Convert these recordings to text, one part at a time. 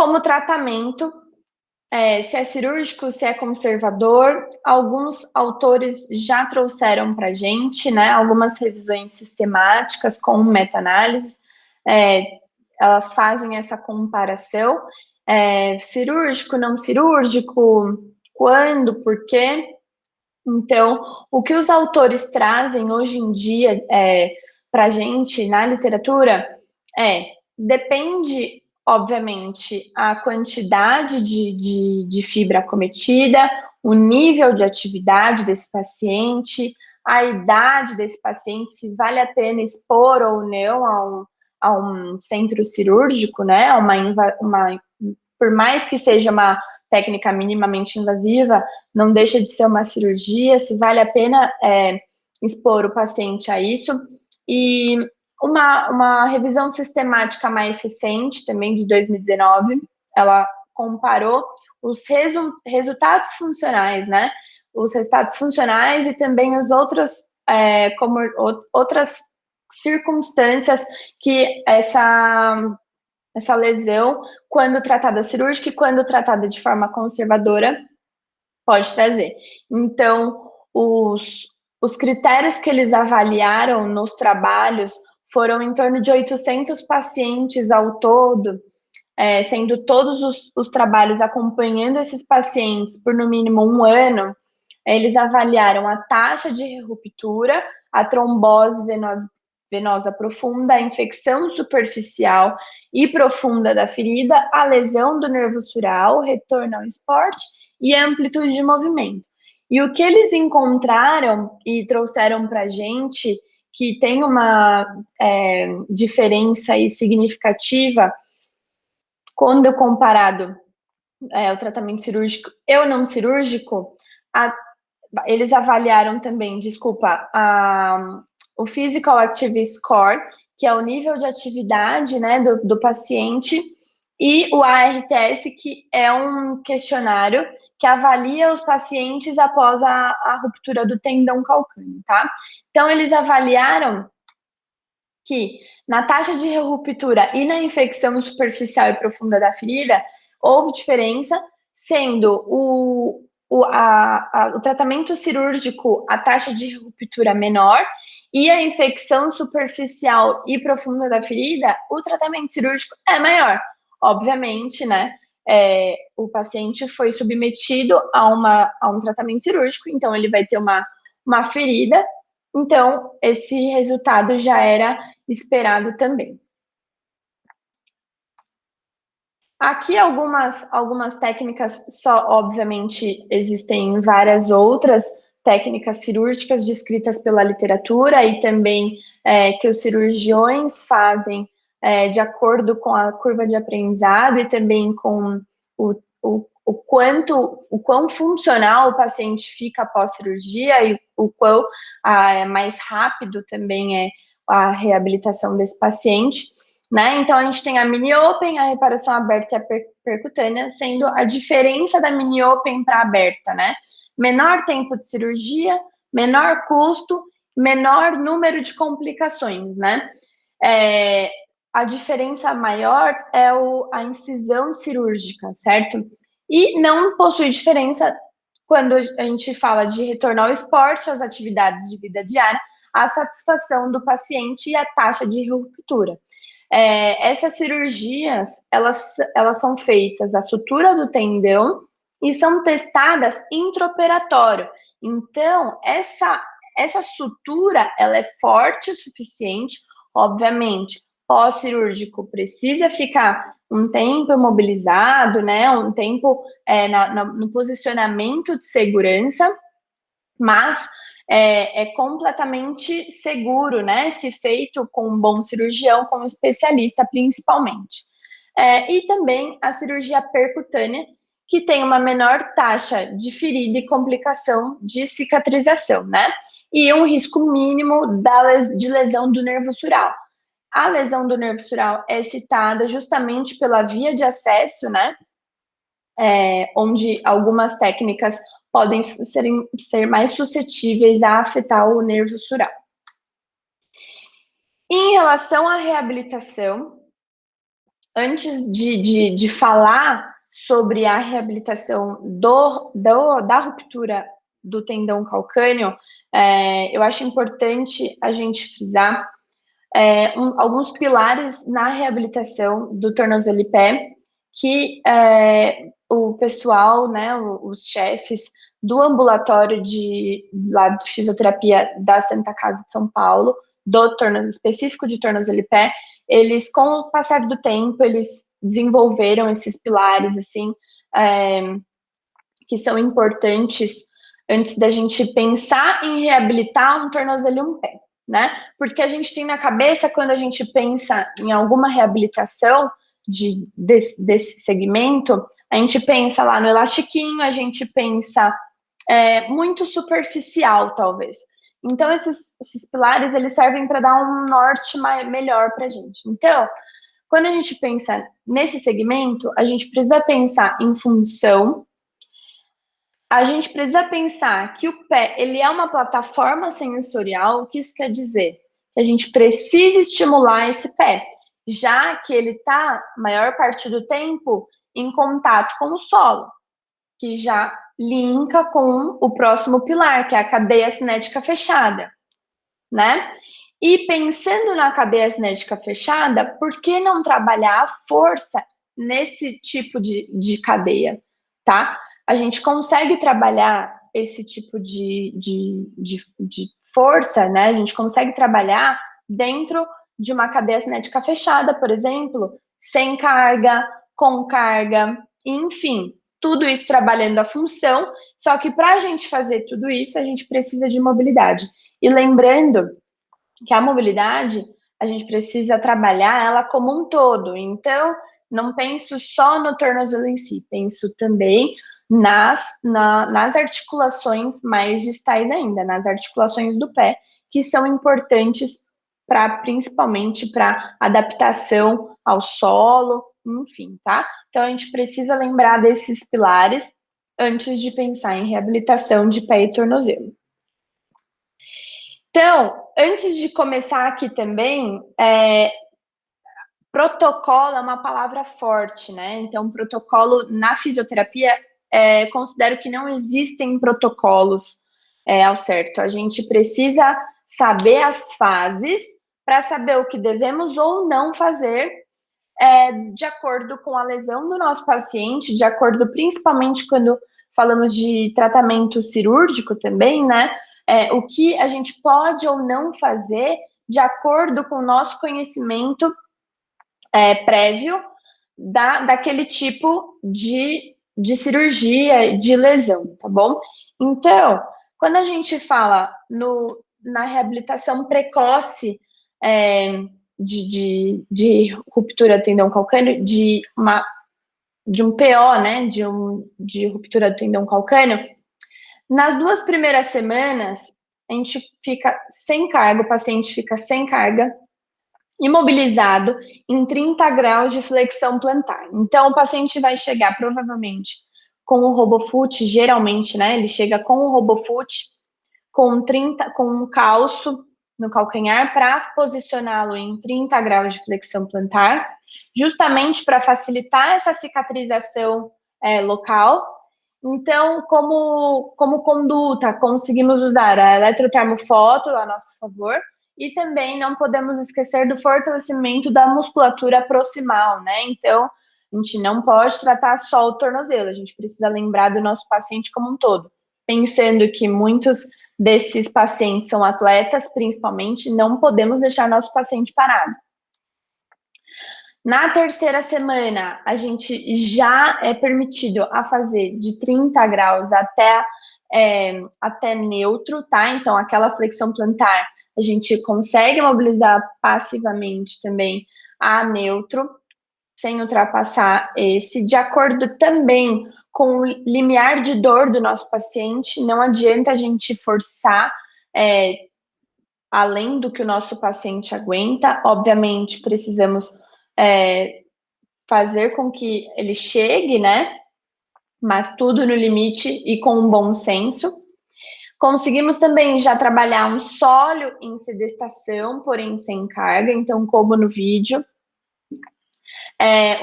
como tratamento, se é cirúrgico, se é conservador, alguns autores já trouxeram para a gente, né, algumas revisões sistemáticas com meta-análise, elas fazem essa comparação, cirúrgico, não cirúrgico, quando, por quê. Então, o que os autores trazem hoje em dia para a gente na literatura depende, obviamente, a quantidade de fibra acometida, o nível de atividade desse paciente, a idade desse paciente, se vale a pena expor ou não a um centro cirúrgico, né? Por mais que seja uma técnica minimamente invasiva, não deixa de ser uma cirurgia, se vale a pena expor o paciente a isso. E uma revisão sistemática mais recente, também de 2019, ela comparou os resultados funcionais, né? Os resultados funcionais e também os outros, como outras circunstâncias que essa lesão, quando tratada cirúrgica e quando tratada de forma conservadora, pode trazer. Então, os critérios que eles avaliaram nos trabalhos foram em torno de 800 pacientes ao todo, sendo todos os trabalhos acompanhando esses pacientes por no mínimo 1 ano. Eles avaliaram a taxa de ruptura, a trombose venosa profunda, a infecção superficial e profunda da ferida, a lesão do nervo sural, o retorno ao esporte e a amplitude de movimento. E o que eles encontraram e trouxeram para a gente, que tem uma diferença aí significativa, quando comparado o tratamento cirúrgico e o não cirúrgico, eles avaliaram também, o Physical Activity Score, que é o nível de atividade, né, do paciente, e o ARTS, que é um questionário que avalia os pacientes após a ruptura do tendão calcâneo, tá? Então, eles avaliaram que na taxa de ruptura e na infecção superficial e profunda da ferida, houve diferença, sendo o tratamento cirúrgico, a taxa de ruptura menor, e a infecção superficial e profunda da ferida, o tratamento cirúrgico é maior. Obviamente, né? O paciente foi submetido a um tratamento cirúrgico, então ele vai ter uma ferida, então esse resultado já era esperado também. Aqui algumas técnicas, só obviamente existem várias outras técnicas cirúrgicas descritas pela literatura e também que os cirurgiões fazem de acordo com a curva de aprendizado e também com o quão funcional o paciente fica após cirurgia e o quão mais rápido também é a reabilitação desse paciente. Né? Então, a gente tem a mini open, a reparação aberta e a percutânea, sendo a diferença da mini open para aberta, né? Menor tempo de cirurgia, menor custo, menor número de complicações, né? A diferença maior é a incisão cirúrgica, certo? E não possui diferença quando a gente fala de retorno ao esporte, às atividades de vida diária, a satisfação do paciente e a taxa de ruptura. Essas cirurgias, elas são feitas a sutura do tendão e são testadas intraoperatório. Então, essa sutura, ela é forte o suficiente, obviamente, pós-cirúrgico precisa ficar um tempo imobilizado, né, um tempo no posicionamento de segurança, mas é completamente seguro, né? Se feito com um bom cirurgião, com um especialista principalmente. E também a cirurgia percutânea, que tem uma menor taxa de ferida e complicação de cicatrização, né? E um risco mínimo de lesão do nervo sural. A lesão do nervo sural é citada justamente pela via de acesso, né? Onde algumas técnicas podem ser mais suscetíveis a afetar o nervo sural. Em relação à reabilitação, antes de falar sobre a reabilitação da ruptura do tendão calcâneo, eu acho importante a gente frisar alguns pilares na reabilitação do tornozelo e pé, que o pessoal, né, os chefes do ambulatório lá de fisioterapia da Santa Casa de São Paulo, do tornozelo específico de tornozelo e pé, eles, com o passar do tempo, eles desenvolveram esses pilares, assim, que são importantes antes da gente pensar em reabilitar um tornozelo e um pé, né? Porque a gente tem na cabeça, quando a gente pensa em alguma reabilitação desse segmento, a gente pensa lá no elastiquinho, a gente pensa muito superficial, talvez. Então, esses pilares, eles servem para dar um norte melhor para a gente. Então, quando a gente pensa nesse segmento, a gente precisa pensar em função, a gente precisa pensar que o pé, ele é uma plataforma sensorial. O que isso quer dizer? Que a gente precisa estimular esse pé, já que ele está, a maior parte do tempo, em contato com o solo, que já linka com o próximo pilar, que é a cadeia cinética fechada, né? E pensando na cadeia cinética fechada, por que não trabalhar a força nesse tipo de cadeia, tá? A gente consegue trabalhar esse tipo de força, né? A gente consegue trabalhar dentro de uma cadeia cinética fechada, por exemplo, sem carga, com carga, enfim, tudo isso trabalhando a função, só que para a gente fazer tudo isso, a gente precisa de mobilidade. E lembrando que a mobilidade, a gente precisa trabalhar ela como um todo. Então, não penso só no tornozelo em si, penso também nas articulações mais distais ainda, nas articulações do pé, que são importantes principalmente para adaptação ao solo, enfim, tá? Então, a gente precisa lembrar desses pilares antes de pensar em reabilitação de pé e tornozelo. Então, antes de começar aqui também, protocolo é uma palavra forte, né? Então, protocolo na fisioterapia, considero que não existem protocolos ao certo. A gente precisa saber as fases para saber o que devemos ou não fazer de acordo com a lesão do nosso paciente, de acordo principalmente quando falamos de tratamento cirúrgico também, né? O que a gente pode ou não fazer de acordo com o nosso conhecimento prévio daquele tipo de cirurgia, de lesão, tá bom? Então, quando a gente fala na reabilitação precoce de ruptura tendão calcâneo, de um PO, né, de ruptura do tendão calcâneo, nas 2 primeiras semanas, a gente fica sem carga, o paciente fica sem carga, imobilizado em 30 graus de flexão plantar. Então, o paciente vai chegar provavelmente com o RoboFoot, geralmente, né, ele chega com o RoboFoot, com um calço no calcanhar para posicioná-lo em 30 graus de flexão plantar, justamente para facilitar essa cicatrização local. Então, como conduta, conseguimos usar a eletrotermofoto a nosso favor, e também não podemos esquecer do fortalecimento da musculatura proximal, né? Então, a gente não pode tratar só o tornozelo, a gente precisa lembrar do nosso paciente como um todo. Pensando que muitos desses pacientes são atletas, principalmente, não podemos deixar nosso paciente parado. Na terceira semana, a gente já é permitido a fazer de 30 graus até neutro, tá? Então, aquela flexão plantar, a gente consegue mobilizar passivamente também a neutro, sem ultrapassar esse, de acordo também com o limiar de dor do nosso paciente. Não adianta a gente forçar além do que o nosso paciente aguenta. Obviamente, precisamos fazer com que ele chegue, né? Mas tudo no limite e com um bom senso. Conseguimos também já trabalhar um sólio em sedestação, porém sem carga, então como no vídeo.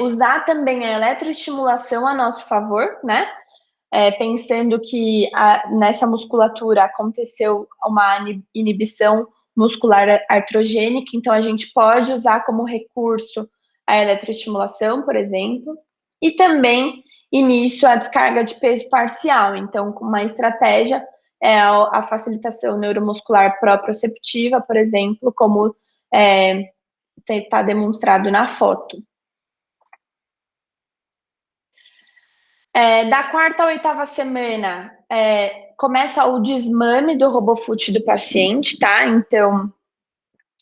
Usar também a eletroestimulação a nosso favor, né? Pensando que nessa musculatura aconteceu uma inibição muscular artrogênica, então a gente pode usar como recurso a eletroestimulação, por exemplo, e também início à descarga de peso parcial. Então, com uma estratégia é a facilitação neuromuscular proprioceptiva, por exemplo, como está demonstrado na foto. Da quarta à oitava semana, começa o desmame do RoboFoot do paciente, tá? Então,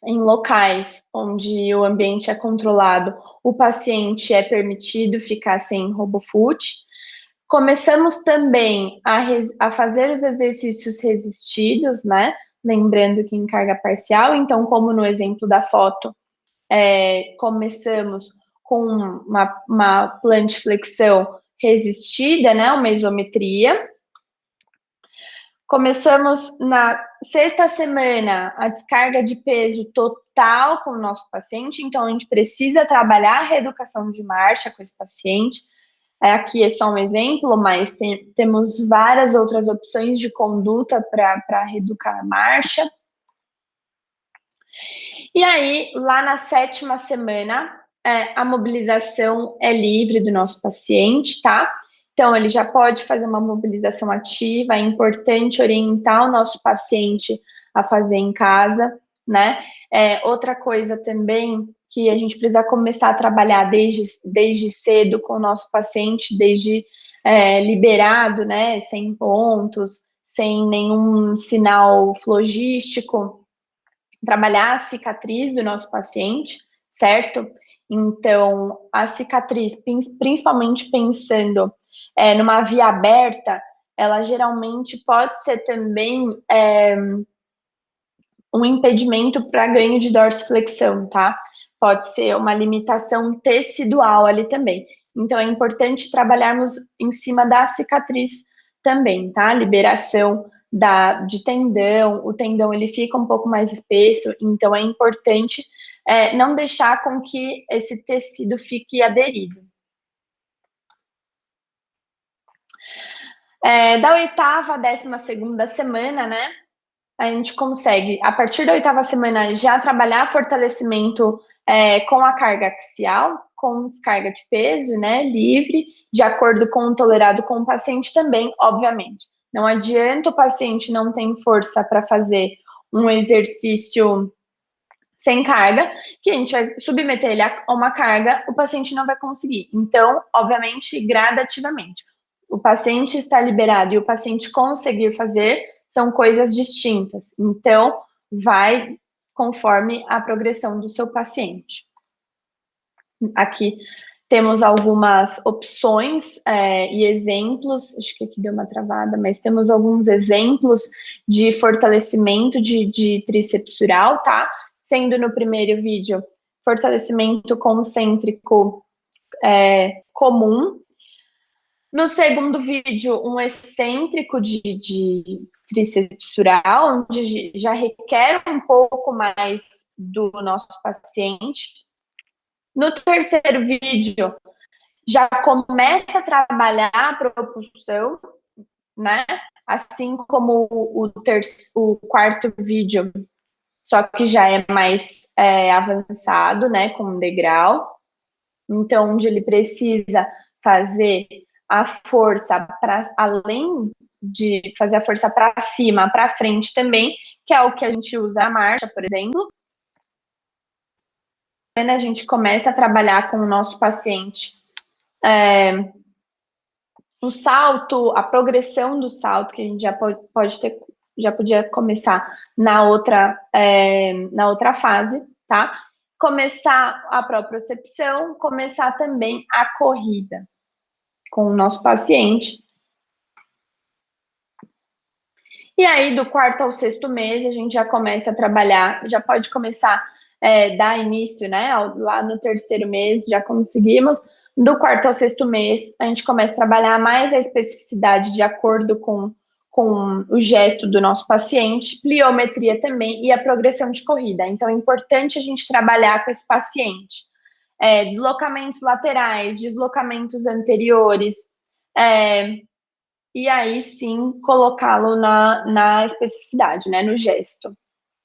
em locais onde o ambiente é controlado, o paciente é permitido ficar sem RoboFoot. Começamos também a fazer os exercícios resistidos, né? Lembrando que em carga parcial, então, como no exemplo da foto, começamos com uma plantiflexão resistida, né? Uma isometria. Começamos na sexta semana a descarga de peso total com o nosso paciente, então a gente precisa trabalhar a reeducação de marcha com esse paciente. Aqui é só um exemplo, mas temos várias outras opções de conduta para reeducar a marcha. E aí, lá na sétima semana, a mobilização é livre do nosso paciente, tá? Então, ele já pode fazer uma mobilização ativa, é importante orientar o nosso paciente a fazer em casa, né? Outra coisa também que a gente precisa começar a trabalhar desde cedo com o nosso paciente, desde liberado, né? Sem pontos, sem nenhum sinal flogístico, trabalhar a cicatriz do nosso paciente, certo? Então, a cicatriz, principalmente pensando numa via aberta, ela geralmente pode ser também um impedimento para ganho de dorsiflexão, tá? Pode ser uma limitação tecidual ali também. Então, é importante trabalharmos em cima da cicatriz também, tá? Liberação de tendão, o tendão ele fica um pouco mais espesso, então é importante não deixar com que esse tecido fique aderido. Da oitava à 12ª semana, né, a gente consegue, a partir da oitava semana, já trabalhar fortalecimento com a carga axial, com descarga de peso, né, livre, de acordo com o tolerado com o paciente também, obviamente. Não adianta o paciente não ter força para fazer um exercício sem carga, que a gente vai submeter ele a uma carga, o paciente não vai conseguir. Então, obviamente, gradativamente. O paciente estar liberado e o paciente conseguir fazer são coisas distintas. Então, vai conforme a progressão do seu paciente. Aqui temos algumas opções e exemplos, acho que aqui deu uma travada, mas temos alguns exemplos de fortalecimento de trícepsural, tá? Sendo no primeiro vídeo, fortalecimento concêntrico comum. No segundo vídeo, um excêntrico de trícepsural, onde já requer um pouco mais do nosso paciente. No terceiro vídeo, já começa a trabalhar a propulsão, né? Assim como o quarto vídeo, só que já é mais avançado, né? Com um degrau. Então, onde ele precisa fazer a força para além de fazer a força para cima, para frente também, que é o que a gente usa na marcha, por exemplo. A gente começa a trabalhar com o nosso paciente o salto, a progressão do salto, que a gente já podia começar na outra fase, tá? Começar a propriocepção, começar também a corrida com o nosso paciente. E aí, do quarto ao sexto mês, a gente já começa a trabalhar, já pode começar dar início, né? Lá no terceiro mês, já conseguimos. Do quarto ao sexto mês, a gente começa a trabalhar mais a especificidade de acordo com o gesto do nosso paciente, pliometria também e a progressão de corrida. Então, é importante a gente trabalhar com esse paciente. deslocamentos laterais, deslocamentos anteriores, é, e aí sim colocá-lo na especificidade, né, no gesto.